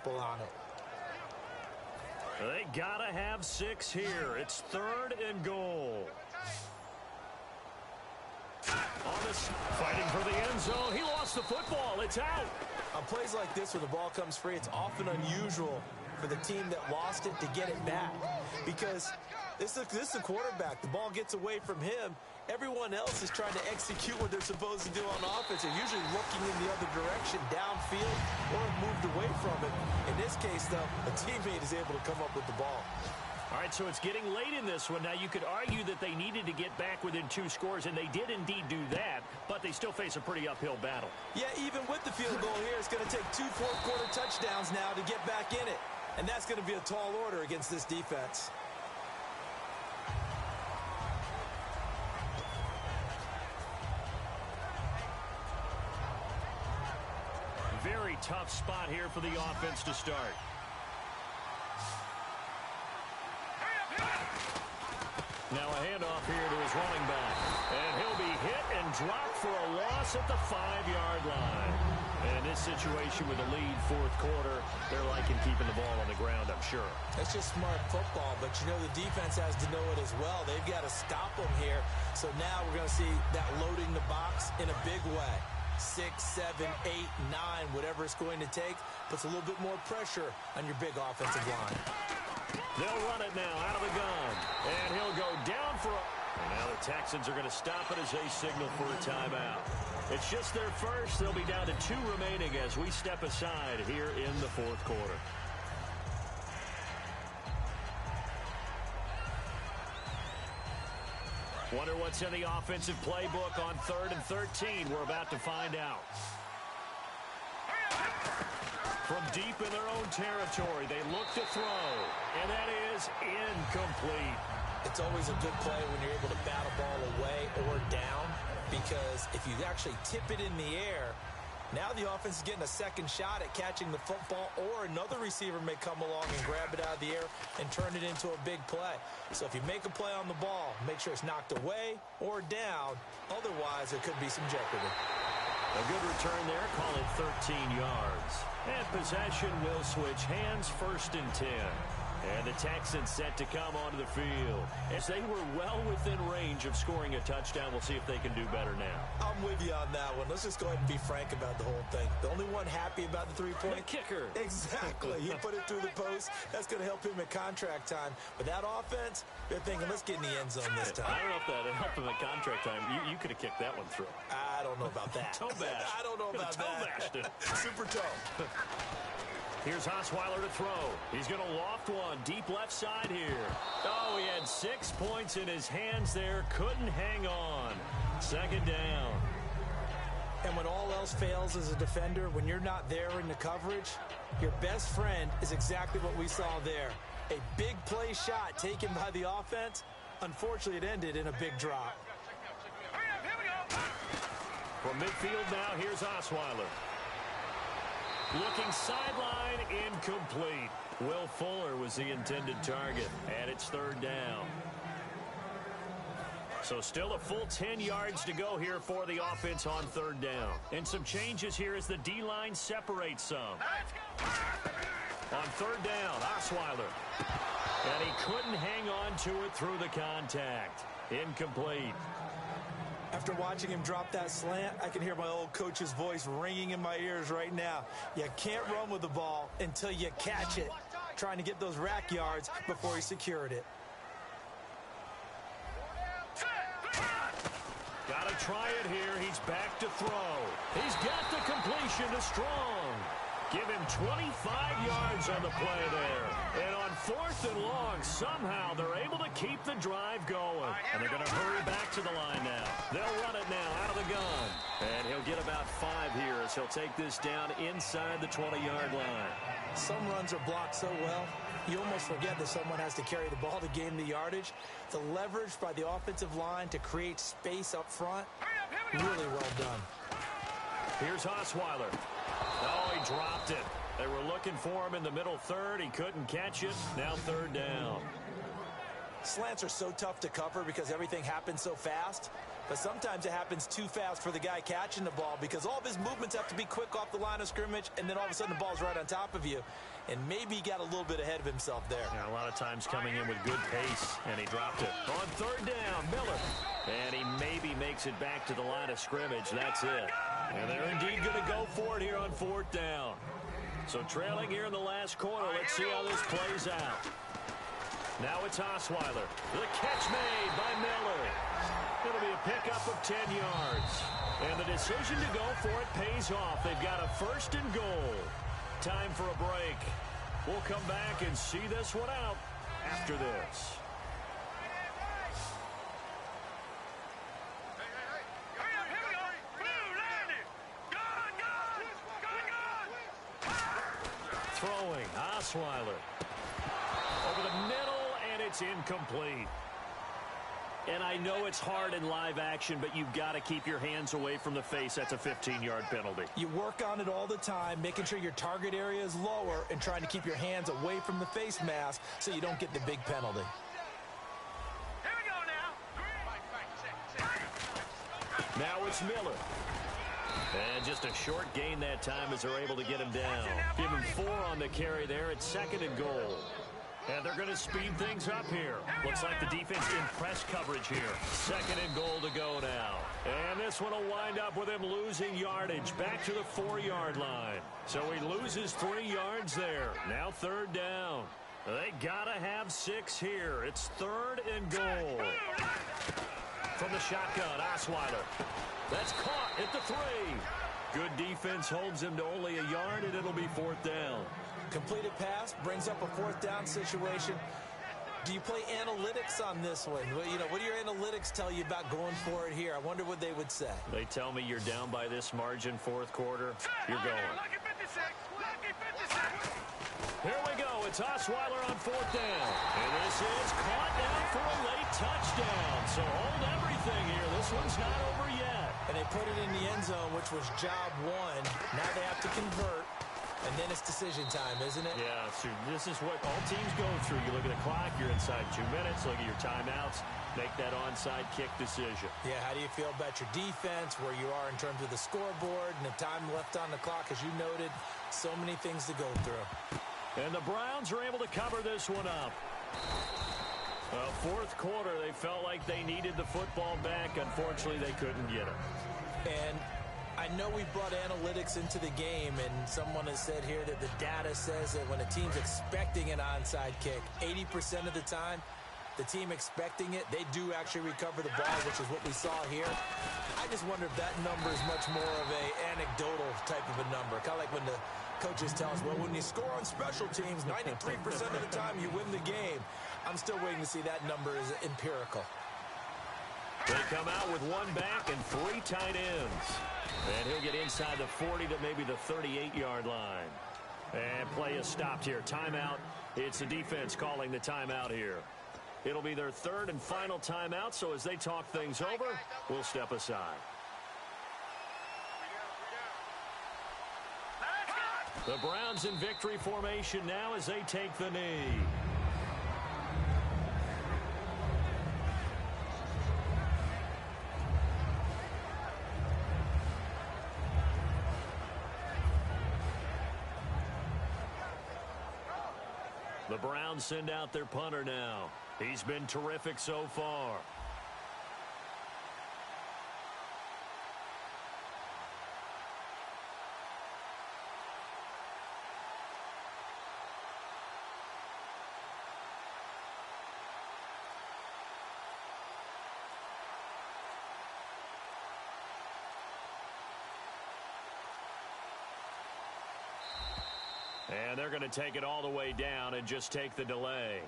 people on it. They gotta have 6 here. It's 3rd and goal. On this, fighting for the end zone. He lost the football. It's out. On plays like this where the ball comes free, it's often unusual for the team that lost it to get it back. Because this is a quarterback. The ball gets away from him. Everyone else is trying to execute what they're supposed to do on offense. They're usually looking in the other direction, downfield, or have moved away from it. In this case, though, a teammate is able to come up with the ball. All right, so it's getting late in this one. Now, you could argue that they needed to get back within 2 scores, and they did indeed do that, but they still face a pretty uphill battle. Yeah, even with the field goal here, it's going to take 2 fourth-quarter touchdowns now to get back in it. And that's going to be a tall order against this defense. Very tough spot here for the offense to start. Now a handoff here to his running back. And he'll be hit and dropped for a loss at the 5-yard line. And in this situation with a lead 4th quarter, they're liking keeping the ball on the ground, I'm sure. That's just smart football, but you know the defense has to know it as well. They've got to stop them here. So now we're going to see that loading the box in a big way. 6, 7, 8, 9, whatever it's going to take, puts a little bit more pressure on your big offensive line. They'll run it now out of the gun. And he'll go down for a... And now the Texans are going to stop it as they signal for a timeout. It's just their first. They'll be down to 2 remaining as we step aside here in the 4th quarter. Wonder what's in the offensive playbook on 3rd and 13. We're about to find out. From deep in their own territory, they look to throw, and that is incomplete. It's always a good play when you're able to bat a ball away or down, because if you actually tip it in the air, now the offense is getting a second shot at catching the football, or another receiver may come along and grab it out of the air and turn it into a big play. So if you make a play on the ball, make sure it's knocked away or down. Otherwise, there could be some jeopardy. A good return there, call it 13 yards. And possession will switch hands, 1st and 10. And the Texans set to come onto the field. As they were well within range of scoring a touchdown, we'll see if they can do better now. I'm with you on that one. Let's just go ahead and be frank about the whole thing. The only one happy about the 3-point... The kicker. Exactly. He put it through the post. That's going to help him at contract time. But that offense, they're thinking, let's get in the end zone this time. I don't know if that helped him at contract time. You could have kicked that one through. I don't know about that. Toe bash. I don't know about that. Toe bashed it. Super toe. Here's Osweiler to throw. He's going to loft one deep left side here. Oh, he had 6 points in his hands there. Couldn't hang on. 2nd down. And when all else fails as a defender, when you're not there in the coverage, your best friend is exactly what we saw there. A big play shot taken by the offense. Unfortunately, it ended in a big drop. From midfield now, here's Osweiler. Looking sideline, incomplete. Will Fuller was the intended target, and it's 3rd down. So still a full 10 yards to go here for the offense on 3rd down. And some changes here as the D-line separates some. On 3rd down, Osweiler. And he couldn't hang on to it through the contact. Incomplete. After watching him drop that slant, I can hear my old coach's voice ringing in my ears right now. You can't run with the ball until you catch it. Trying to get those rack yards before he secured it. Got to try it here. He's back to throw. He's got the completion to Strong. Give him 25 yards on the play there. And on 4th and long, somehow they're able to keep the drive going. And they're going to hurry back to the line now. They'll run it now out of the gun. And he'll get about 5 here as he'll take this down inside the 20-yard line. Some runs are blocked so well, you almost forget that someone has to carry the ball to gain the yardage. The leverage by the offensive line to create space up front, really well done. Here's Osweiler. Oh, he dropped it. They were looking for him in the middle 3rd. He couldn't catch it. Now 3rd down. Slants are so tough to cover because everything happens so fast. But sometimes it happens too fast for the guy catching the ball because all of his movements have to be quick off the line of scrimmage, and then all of a sudden the ball's right on top of you. and maybe he got a little bit ahead of himself there. Yeah, a lot of times coming in with good pace, and he dropped it. On third down, Miller. And he maybe makes it back to the line of scrimmage. That's it. And they're indeed going to go for it here on fourth down. So trailing here in the last quarter. Let's see how this plays out. Now it's Osweiler. The catch made by Miller. It'll be a pickup of 10 yards. And the decision to go for it pays off. They've got a first and goal. Time for a break. We'll come back and see this one out after this. Throwing, Osweiler. Over the middle, and it's incomplete. And I know it's hard in live action, but you've got to keep your hands away from the face. That's a 15-yard penalty. You work on it all the time, making sure your target area is lower and trying to keep your hands away from the face mask so you don't get the big penalty. Here we go now. Now it's Miller. And just a short gain that time as they're able to get him down. Give him 4 on the carry there. It's second and goal. And they're going to speed things up here. Looks like the defense in press coverage here. Second and goal to go now. And this one will wind up with him losing yardage back to the 4-yard line. So he loses 3 yards there. Now third down. They got to have 6 here. It's third and goal. From the shotgun, Osweiler. That's caught at the 3. Good defense holds him to only a yard, and it'll be fourth down. Completed pass brings up a fourth down situation. Do you play analytics on this one? What do your analytics tell you about going for it here? I wonder what they would say. They tell me you're down by this margin fourth quarter. You're going. Lucky 56. Lucky 56. Here we go. It's Osweiler on fourth down. And this is caught down for a late touchdown. So hold everything here. This one's not over yet. And they put it in the end zone, which was job 1. Now they have to convert. And then it's decision time, isn't it? Yeah, so this is what all teams go through. You look at the clock, you're inside 2 minutes, look at your timeouts, make that onside kick decision. Yeah, how do you feel about your defense, where you are in terms of the scoreboard, and the time left on the clock, as you noted, so many things to go through. And the Browns are able to cover this one up. Fourth quarter, they felt like they needed the football back. Unfortunately, they couldn't get it. And I know we brought analytics into the game, and someone has said here that the data says that when a team's expecting an onside kick, 80% of the time, the team expecting it, they do actually recover the ball, which is what we saw here. I just wonder if that number is much more of a anecdotal type of a number. Kind of like when the coaches tell us, well, when you score on special teams, 93% of the time you win the game. I'm still waiting to see that number is empirical. They come out with 1 back and 3 tight ends. And he'll get inside the 40 to maybe the 38-yard line. And play is stopped here. Timeout. It's the defense calling the timeout here. It'll be their third and final timeout, so as they talk things over, we'll step aside. The Browns in victory formation now as they take the knee. The Browns send out their punter now. He's been terrific so far. And they're going to take it all the way down and just take the delay.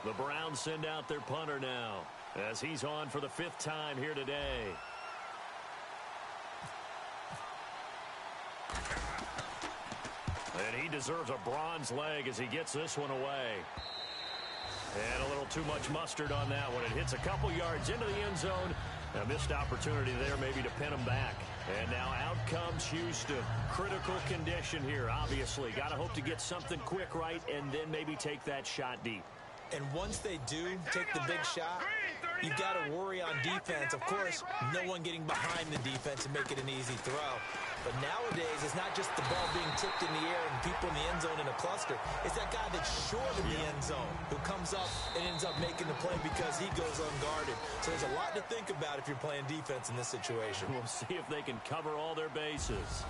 The Browns send out their punter now as he's on for the 5th time here today. And he deserves a bronze leg as he gets this one away. And a little too much mustard on that one. It hits a couple yards into the end zone. A missed opportunity there maybe to pin him back. And now out comes Houston. Critical condition here, obviously. Got to hope to get something quick right and then maybe take that shot deep. And once they do take the big shot, you've got to worry on defense. Of course, no one getting behind the defense and make it an easy throw. But nowadays, it's not just the ball being tipped in the air and people in the end zone in a cluster. It's that guy that's short in the end zone who comes up and ends up making the play because he goes unguarded. So there's a lot to think about if you're playing defense in this situation. We'll see if they can cover all their bases.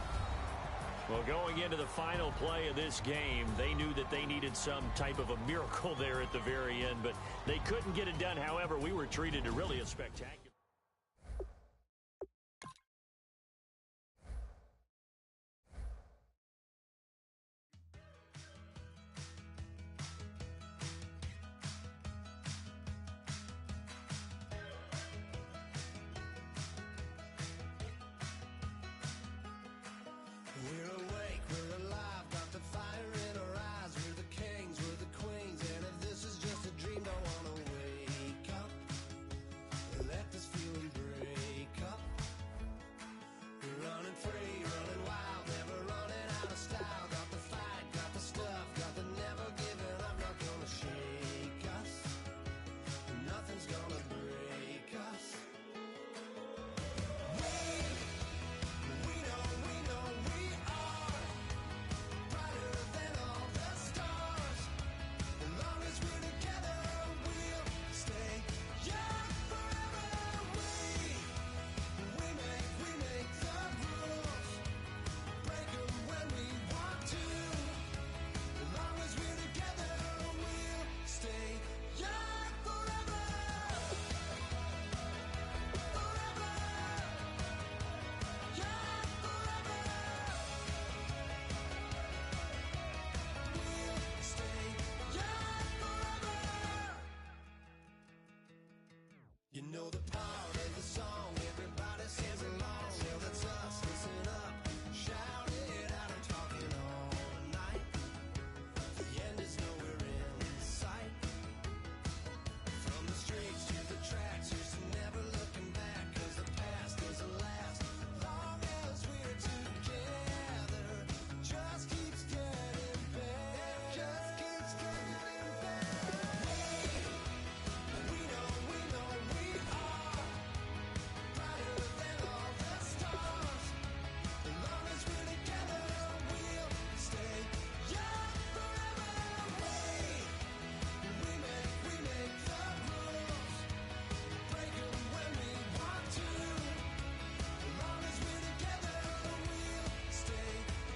Well, going into the final play of this game, they knew that they needed some type of a miracle there at the very end, but they couldn't get it done. However, we were treated to really a spectacular. You know the part of the song, everybody sings along. Well, that's us, listen up, shout it out, I'm talking all night. The end is nowhere in sight. From the streets to the tracks, here's to never looking back, 'cause the past doesn't last. Long as we're together, just keeps getting better. Just keeps getting better. We know we are brighter than all the stars. As long as we're together, we'll stay young forever. We make the rules, break them when we want to. As long as we're together, we'll stay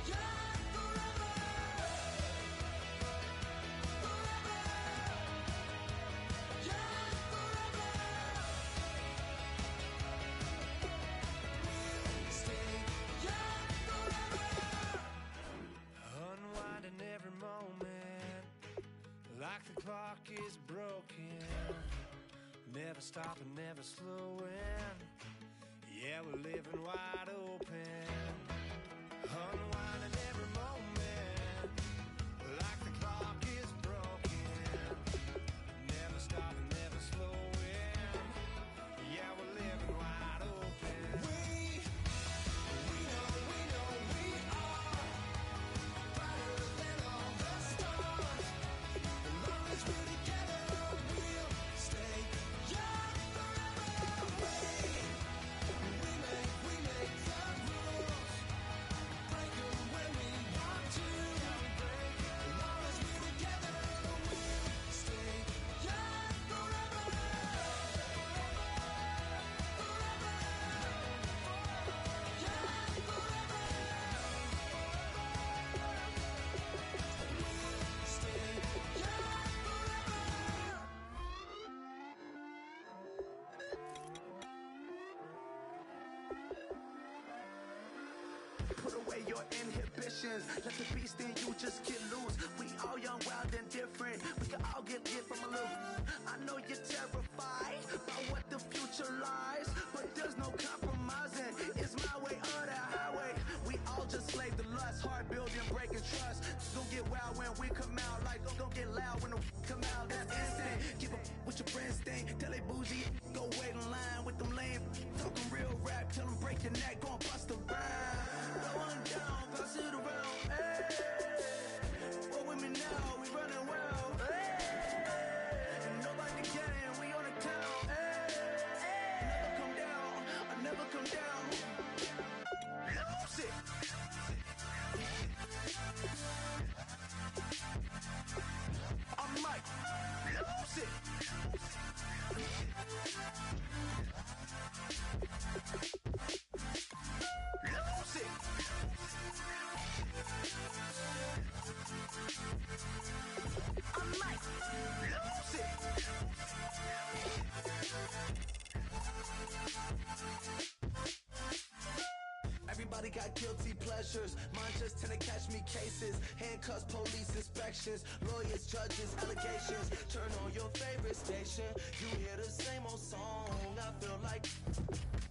young forever. Forever. Young forever. We'll stay young forever. Unwinding every moment, like the clock is broken. Never stopping, never slowing. Yeah, we're living wide open. Unwinding every moment, like the clock is broken. Never stopping, never slowing. Yeah, we're living wide open. We know we are brighter than all the stars. As long as we're together, we'll stay young forever. We make the rules, break them when we want to. As long as we're together, we'll stay young forever. Forever. Young forever. We'll stay young forever. Put away your inhibitions. Let the beast in you just get loose. We all young, wild, and different. We can all get lit from a little. I know you're terrified by what the future lies, but there's no compromising. It's my way or the highway. We all just slave to lust, hard building, breaking trust. Don't get wild when we come out. Like don't get loud when the come out. That's instant. Give up what your friends think. Tell they bougie, go wait in line with them lame. Talking real rap, tell them break your neck, go and bust a rhyme. Going down, pass it around. Hey, what with me now? We running well. Hey, and nobody can, we on the town. Hey, Everybody got guilty pleasures. Mine just tend to catch me cases. Handcuffs, police inspections, lawyers, judges, allegations. Turn on your favorite station. You hear the same old song. I feel like,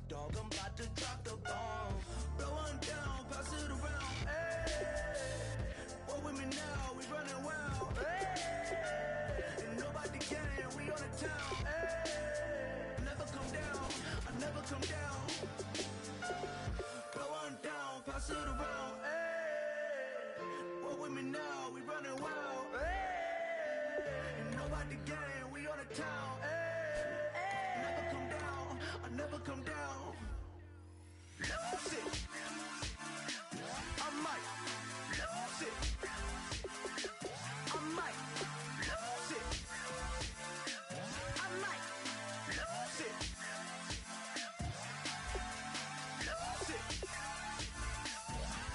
dog, I'm about to drop the bomb. Blow one down, pass it around. Hey, what with me now? We running wild. Hey, and nobody gang. We on the town. Hey, never come down. I never come down. Blow one down, pass it around. Hey, what with me now? We running wild. Hey, and nobody gang. We on the town. Hey, never come down. I never come down. Lose it. I might lose it. I might lose it. I might lose it. Lose it.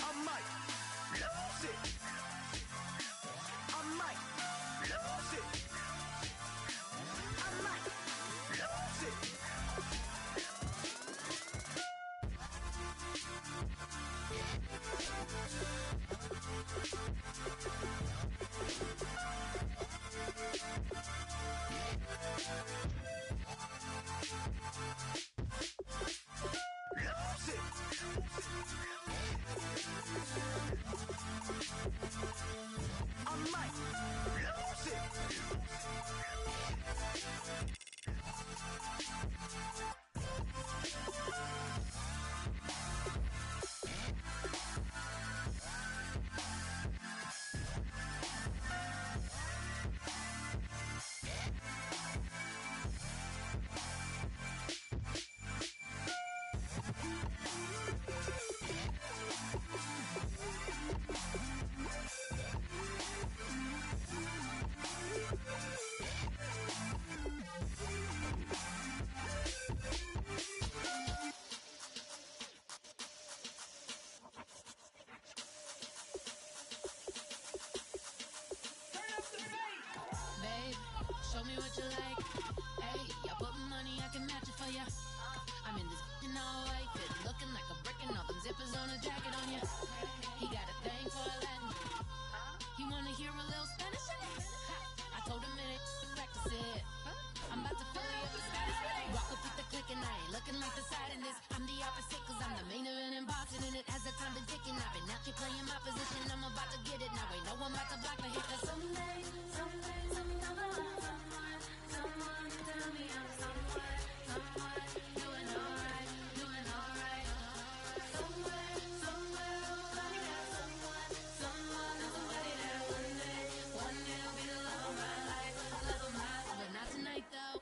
I might lose it. I might lose it. I might lose it. I might lose it. Babe, show me what you like. Hey, I put money, I can match it for ya. I'm in this all white fit, looking like a brick and all them zippers on a jacket on ya. He got a thing for a Latin. He wanna hear a little Spanish? I told him it ain't practice it. I'm about to fill you up with Spanish. Walk up with the click and I ain't looking like the side in this. I'm the opposite cause I'm the main event in boxing and it has the time been ticking. I've been out here playing my position, I'm about to get it. Now ain't no one about to block the hit cause someday, someone tell me I'm someone doing alright. Somewhere, somebody got someone, somebody that one day will be the love of my life, but not tonight though.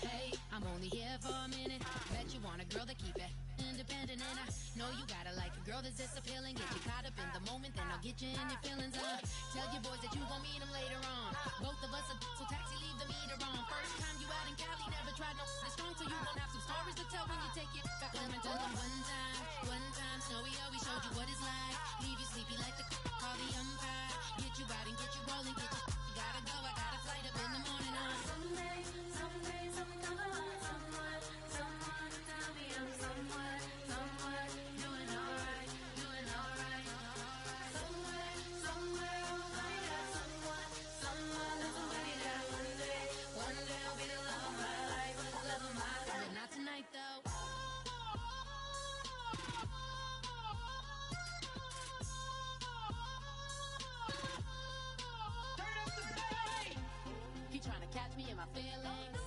Hey, I'm only here for a minute. Bet you want a girl that keep it independent, and I know you gotta like a girl that's this appealing. Get you caught up in the moment, then I'll get you in your feelings. Tell your boys that you gon' meet them later on. Both of us are so taxi, leave the meter on. First time you out in Cali, never tried no this strong, so you gon' have some stories to tell when you take it back home and tell them one time, Snowy always showed you what it's like. Leave you sleepy like the call the umpire. Get you out and get you rolling, get you gotta go. I got a flight up in the morning on someday, someone tell me I'm someone doing alright. Somewhere, I got somebody that one day will be the love of my life, but not tonight though. He trying to catch me in my feelings,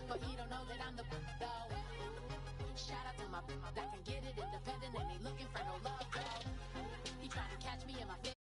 but he don't know that I'm the though. Shout out to my that can get it independent and ain't looking for no love though. He trying to catch me in my feelings.